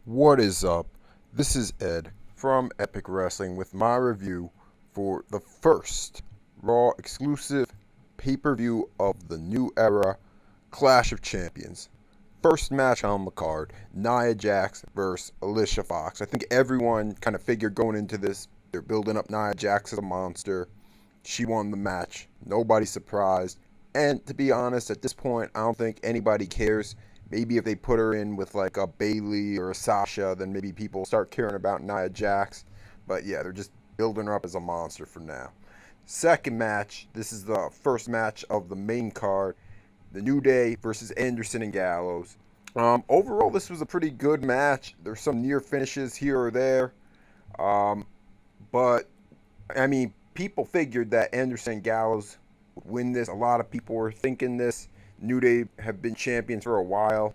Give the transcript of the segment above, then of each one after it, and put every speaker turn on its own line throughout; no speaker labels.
What is up? This is Ed from Epic Wrestling with my review for the first Raw exclusive pay-per-view of the new era, Clash of Champions. First match on the card, Nia Jax versus Alicia Fox. I think everyone kind of figured going into this, they're building up Nia Jax as a monster. She won the match. Nobody's surprised. And to be honest, at this point, I don't think anybody cares. Maybe if they put her in with like a Bayley or a Sasha, then maybe people start caring about Nia Jax. But yeah, they're just building her up as a monster for now. Second match, this is the first match of the main card. The New Day versus Anderson and Gallows. Overall, this was a pretty good match. There's some near finishes here or there. But, I mean, people figured that Anderson and Gallows would win this. A lot of people were thinking this. New Day have been champions for a while.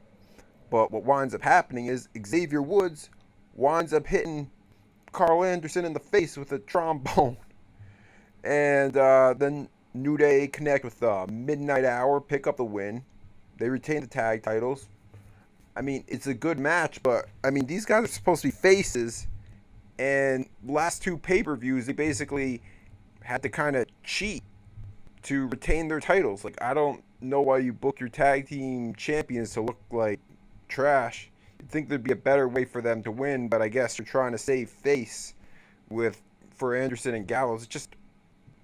But what winds up happening is Xavier Woods winds up hitting Carl Anderson in the face with a trombone. And then New Day connect with the Midnight Hour, pick up the win. They retain the tag titles. I mean, it's a good match, but, I mean, these guys are supposed to be faces. And last two pay-per-views, they basically had to kind of cheat to retain their titles. Like, I don't know why you book your tag team champions to look like trash. You'd think there'd be a better way for them to win, but I guess you're trying to save face for Anderson and Gallows. It's just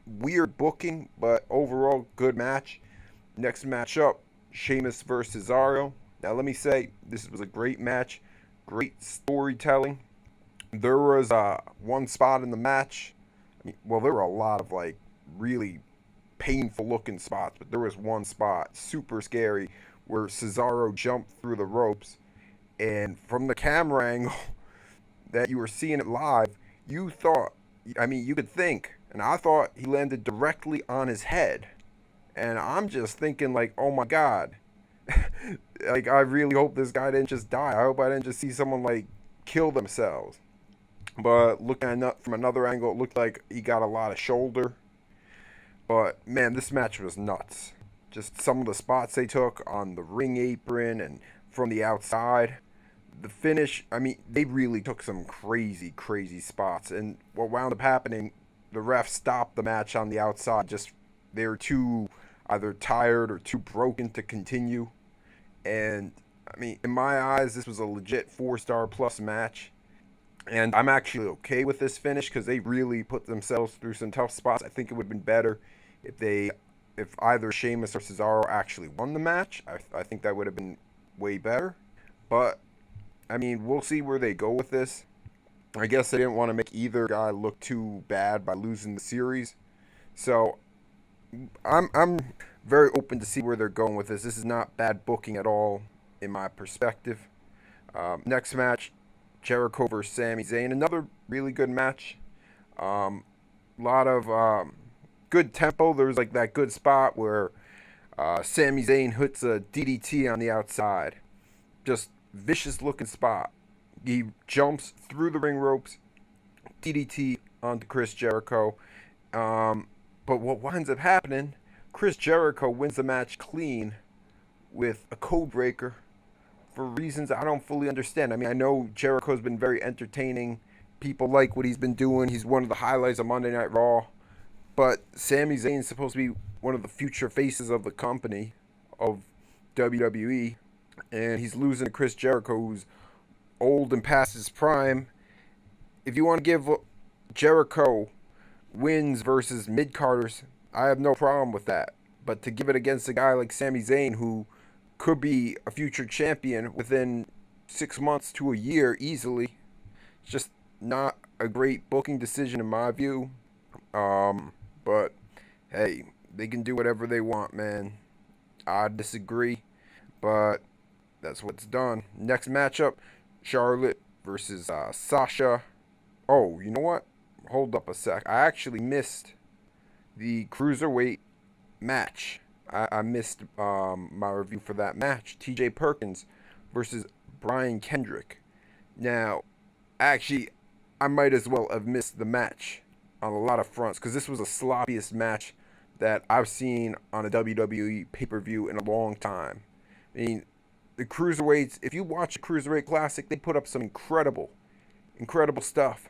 weird booking, but overall good match. Next matchup, Sheamus versus Cesaro. Now let me say, this was a great match, great storytelling. There was one spot in the match. Well, there were a lot of like really painful looking spots, but there was one spot, super scary, where Cesaro jumped through the ropes, and from the camera angle that you were seeing it live, you thought, I mean, you could think, and I thought he landed directly on his head. And I'm just thinking like, oh my God. Like, I really hope this guy didn't just die. I hope I didn't just see someone like kill themselves. But looking at from another angle, it looked like he got a lot of shoulder. But man, this match was nuts. Just some of the spots they took on the ring apron and from the outside. The finish, I mean, they really took some crazy, crazy spots. And what wound up happening, the ref stopped the match on the outside. Just, they were too either tired or too broken to continue. And, I mean, in my eyes, this was a legit 4-star plus match. And I'm actually okay with this finish because they really put themselves through some tough spots. I think it would have been better if either Sheamus or Cesaro actually won the match. I think that would have been way better. But, I mean, we'll see where they go with this. I guess they didn't want to make either guy look too bad by losing the series. So, I'm very open to see where they're going with this. This is not bad booking at all, in my perspective. Next match, Jericho versus Sami Zayn. Another really good match. Lot of good tempo. There's like that good spot where Sami Zayn hits a DDT on the outside. Just vicious looking spot. He jumps through the ring ropes, DDT onto Chris Jericho. But what winds up happening, Chris Jericho wins the match clean with a code breaker for reasons I don't fully understand. I mean, I know Jericho's been very entertaining. People like what he's been doing. He's one of the highlights of Monday Night Raw. But Sami Zayn's supposed to be one of the future faces of the company, of WWE. And he's losing to Chris Jericho, who's old and past his prime. If you want to give Jericho wins versus mid-carders, I have no problem with that. But to give it against a guy like Sami Zayn, who could be a future champion within 6 months to a year easily, it's just not a great booking decision in my view. But hey, they can do whatever they want, man. I disagree, but that's what's done. Next matchup, Charlotte versus Sasha. Oh, you know what? Hold up a sec. I actually missed the Cruiserweight match. I missed my review for that match. TJ Perkins versus Brian Kendrick. Now, actually, I might as well have missed the match on a lot of fronts because this was the sloppiest match that I've seen on a WWE pay-per-view in a long time. I mean, the cruiserweights, if you watch the Cruiserweight Classic, they put up some incredible stuff.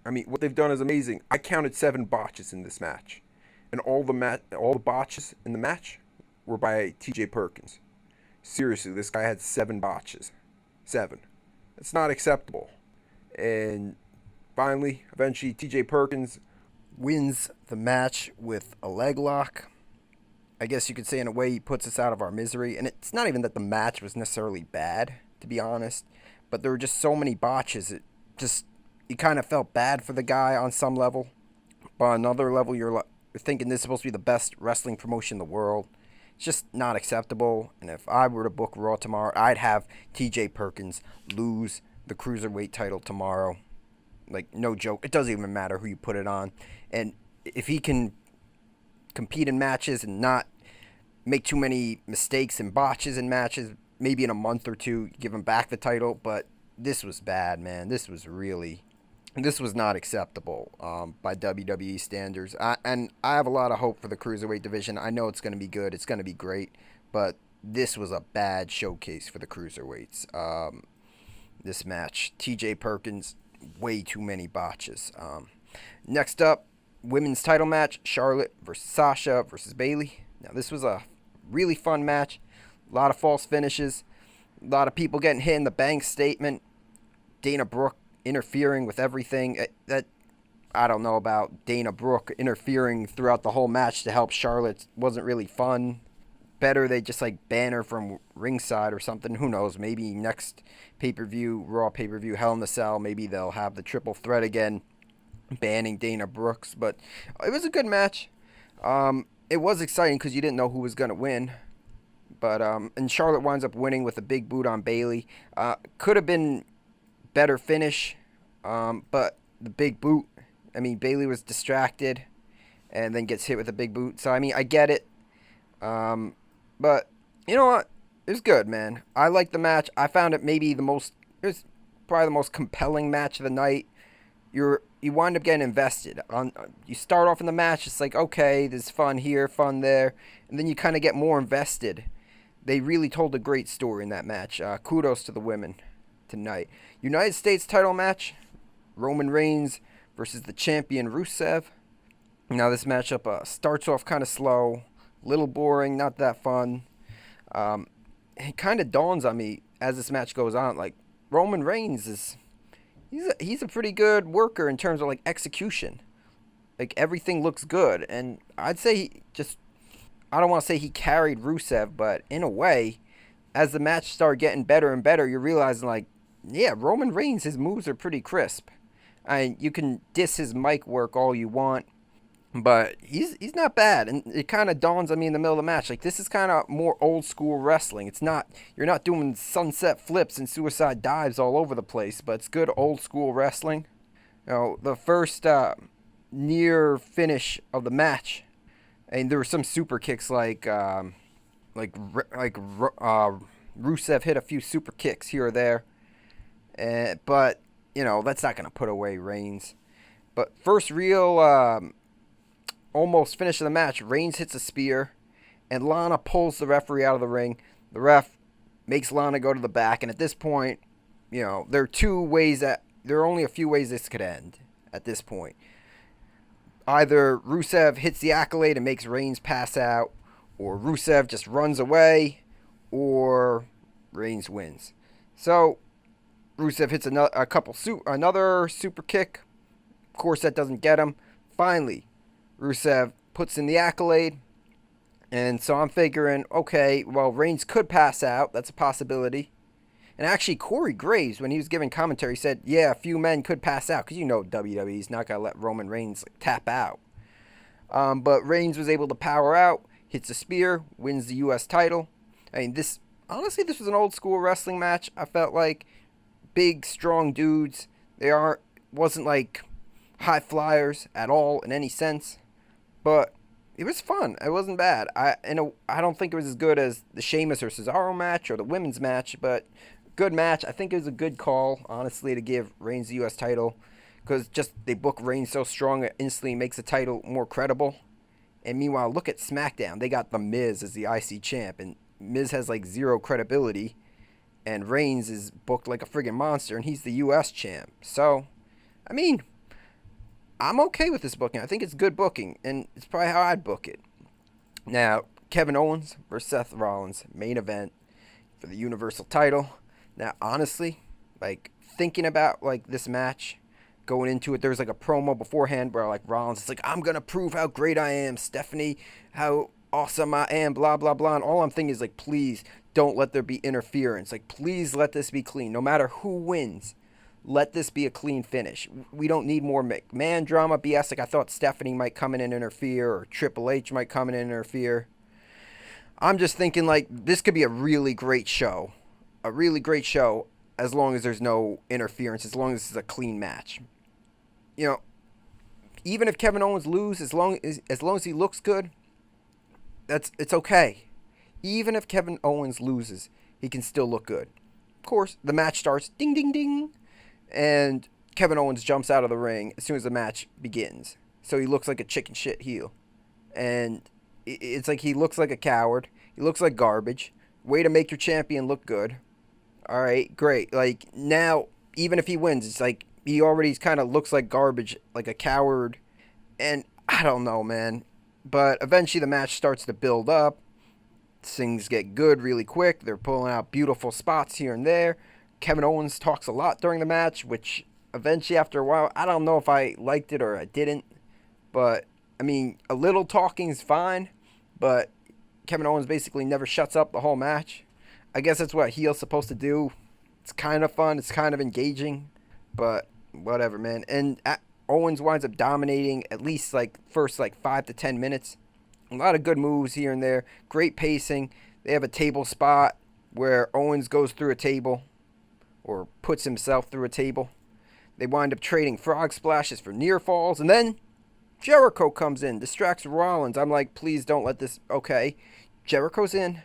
I mean, what they've done is amazing. I counted 7 botches in this match, and all the botches in the match were by T.J. Perkins. Seriously, this guy had 7 botches. 7. It's not acceptable. And finally, eventually, T.J. Perkins wins the match with a leg lock. I guess you could say in a way he puts us out of our misery. And it's not even that the match was necessarily bad, to be honest, but there were just so many botches. You kind of felt bad for the guy on some level. But on another level, you're thinking this is supposed to be the best wrestling promotion in the world. It's just not acceptable. And if I were to book Raw tomorrow, I'd have T.J. Perkins lose the Cruiserweight title tomorrow. Like, no joke. It doesn't even matter who you put it on. And if he can compete in matches and not make too many mistakes and botches in matches, maybe in a month or two, give him back the title. But this was bad, man. This was not acceptable by WWE standards. And I have a lot of hope for the Cruiserweight division. I know it's going to be good. It's going to be great. But this was a bad showcase for the Cruiserweights. This match, T.J. Perkins, way too many botches. Next up, women's title match, Charlotte versus Sasha versus Bayley. Now, this was a really fun match. A lot of false finishes. A lot of people getting hit in the bank statement. Dana Brooke interfering with everything. I don't know about Dana Brooke interfering throughout the whole match to help Charlotte. Wasn't really fun. Better they just like ban her from ringside or something. Who knows? Maybe next pay-per-view, Raw pay-per-view, Hell in a Cell, maybe they'll have the triple threat again, banning Dana Brooks. But it was a good match. It was exciting because you didn't know who was going to win. But and Charlotte winds up winning with a big boot on Bayley. Could have been better finish, but the big boot. I mean, Bayley was distracted and then gets hit with a big boot. So, I mean, I get it. But, you know what? It was good, man. I liked the match. I found it it was probably the most compelling match of the night. You wind up getting invested. You start off in the match, it's like, okay, there's fun here, fun there. And then you kind of get more invested. They really told a great story in that match. Kudos to the women tonight. United States title match, Roman Reigns versus the champion Rusev. Now this matchup starts off kind of slow, little boring, not that fun. It kind of dawns on me as this match goes on, like Roman Reigns he's a pretty good worker in terms of like execution. Like everything looks good, and I'd say I don't want to say he carried Rusev, but in a way, as the match started getting better and better, you're realizing like, yeah, Roman Reigns, his moves are pretty crisp. You can diss his mic work all you want, but he's not bad. And it kind of dawns on me in the middle of the match, like this is kind of more old school wrestling. You're not doing sunset flips and suicide dives all over the place, but it's good old school wrestling. You know, the first near finish of the match, and there were some super kicks like Rusev hit a few super kicks here or there, but you know that's not gonna put away Reigns. But first real almost finish of the match, Reigns hits a spear, and Lana pulls the referee out of the ring. The ref makes Lana go to the back, and at this point, you know there are only a few ways this could end. At this point, either Rusev hits the accolade and makes Reigns pass out, or Rusev just runs away, or Reigns wins. So Rusev hits another super kick. Of course, that doesn't get him. Finally, Rusev puts in the accolade, and so I'm figuring, okay, well, Reigns could pass out. That's a possibility. And actually, Corey Graves, when he was giving commentary, said, yeah, a few men could pass out, because you know WWE's not going to let Roman Reigns tap out. But Reigns was able to power out, hits a spear, wins the U.S. title. I mean, this was an old school wrestling match. I felt like big, strong dudes. Wasn't like high flyers at all in any sense. But it was fun. It wasn't bad. I don't think it was as good as the Sheamus or Cesaro match or the women's match, but good match. I think it was a good call, honestly, to give Reigns the U.S. title, because just they book Reigns so strong it instantly makes the title more credible. And meanwhile, look at SmackDown. They got The Miz as the IC champ, and Miz has like zero credibility.
and Reigns is booked like a friggin' monster, and he's the U.S. champ. So, I mean, I'm okay with this booking. I think it's good booking, and it's probably how I'd book it. Now, Kevin Owens versus Seth Rollins, main event for the Universal title. Now, honestly, like, thinking about, like, this match, going into it, there was, like, a promo beforehand where, like, Rollins is like, I'm going to prove how great I am, Stephanie, how awesome I am, blah, blah, blah. And all I'm thinking is, like, please don't let there be interference. Like, please let this be clean. No matter who wins, let this be a clean finish. We don't need more McMahon drama, BS. Like, I thought Stephanie might come in and interfere, or Triple H might come in and interfere. I'm just thinking, like, this could be a really great show. A really great show, as long as there's no interference, as long as this is a clean match. You know, even if Kevin Owens loses, as long as he looks good, it's okay. Even if Kevin Owens loses, he can still look good. Of course, the match starts, ding, ding, ding, and Kevin Owens jumps out of the ring as soon as the match begins. So he looks like a chicken shit heel. And it's like he looks like a coward. He looks like garbage. Way to make your champion look good. All right, great. Like, now, even if he wins, it's like he already kind of looks like garbage, like a coward. And I don't know, man. But eventually the match starts to build up. Things get good really quick. They're pulling out beautiful spots here and there. Kevin Owens talks a lot during the match, which eventually, after a while, I don't know if I liked it or I didn't. But, I mean, a little talking is fine. But Kevin Owens basically never shuts up the whole match. I guess that's what a heel's supposed to do. It's kind of fun. It's kind of engaging. But whatever, man. And Owens winds up dominating at least, like, first, like, 5 to 10 minutes. A lot of good moves here and there. Great pacing. They have a table spot where Owens goes through a table, or puts himself through a table. They wind up trading frog splashes for near falls. And then Jericho comes in, distracts Rollins. I'm like, please don't let this... Okay, Jericho's in.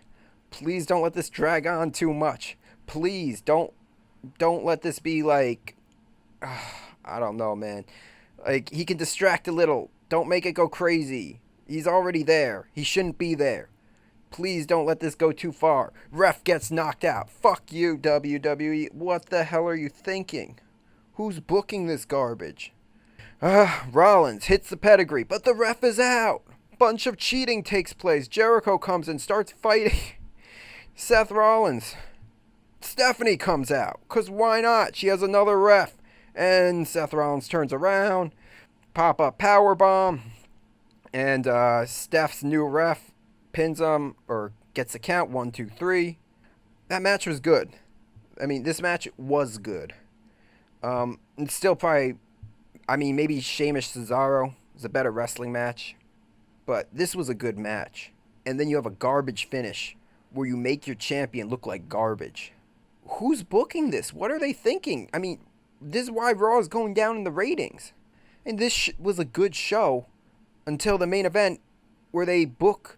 Please don't let this drag on too much. Please don't let this be like... I don't know, man. Like, he can distract a little. Don't make it go crazy. He's already there. He shouldn't be there. Please don't let this go too far. Ref gets knocked out. Fuck you, WWE. What the hell are you thinking? Who's booking this garbage? Rollins hits the pedigree, but the ref is out. Bunch of cheating takes place. Jericho comes and starts fighting Seth Rollins. Stephanie comes out, because why not? She has another ref. And Seth Rollins turns around, pop-up powerbomb, and Steph's new ref pins him, or gets the count, 1, 2, 3. That match was good. I mean, this match was good. It's still probably, I mean, maybe Sheamus Cesaro is a better wrestling match, but this was a good match. And then you have a garbage finish where you make your champion look like garbage. Who's booking this? What are they thinking? I mean, this is why Raw is going down in the ratings. And this was a good show until the main event, where they book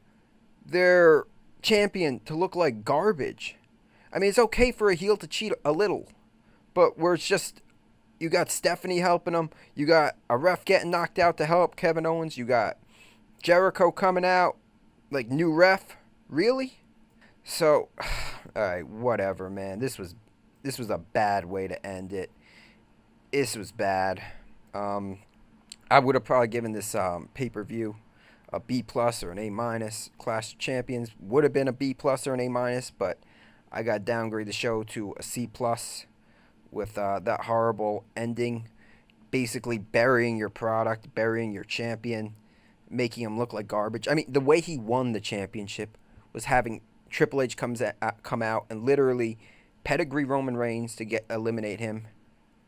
their champion to look like garbage. I mean, it's okay for a heel to cheat a little, but where it's just, you got Stephanie helping him, you got a ref getting knocked out to help Kevin Owens, you got Jericho coming out, like, new ref. Really? So, alright, whatever, man. This was a bad way to end it. This was bad. I would have probably given this pay-per-view a B+ or an A-. Clash of Champions would have been a B+ or an A-, but I got downgraded the show to a C+ with that horrible ending, basically burying your product, burying your champion, making him look like garbage. I mean, the way he won the championship was having Triple H come out and literally pedigree Roman Reigns to eliminate him,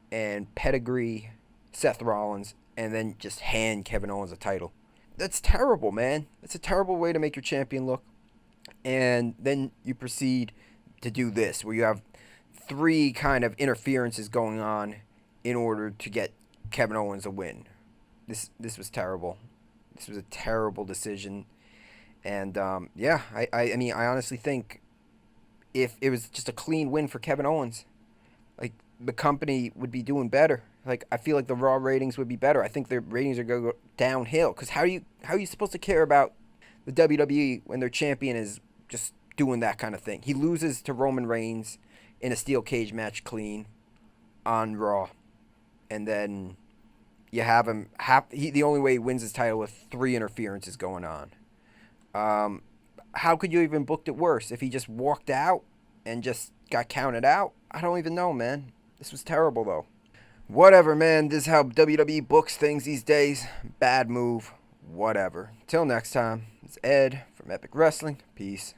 and pedigree Seth Rollins, and then just hand Kevin Owens a title. That's terrible, man. That's a terrible way to make your champion look. And then you proceed to do this, where you have 3 kind of interferences going on in order to get Kevin Owens a win. This was terrible. This was a terrible decision. And, yeah, I mean, I honestly think if it was just a clean win for Kevin Owens, like, the company would be doing better. Like, I feel like the Raw ratings would be better. I think their ratings are going to go downhill. Because how are you supposed to care about the WWE when their champion is just doing that kind of thing? He loses to Roman Reigns. in a steel cage match clean on Raw, and then you have him. The only way he wins his title with 3 interferences going on. How could you even booked it worse if he just walked out and just got counted out? I don't even know, man. This was terrible, though. Whatever, man. This is how WWE books things these days. Bad move. Whatever. Till next time, it's Ed from Epic Wrestling. Peace.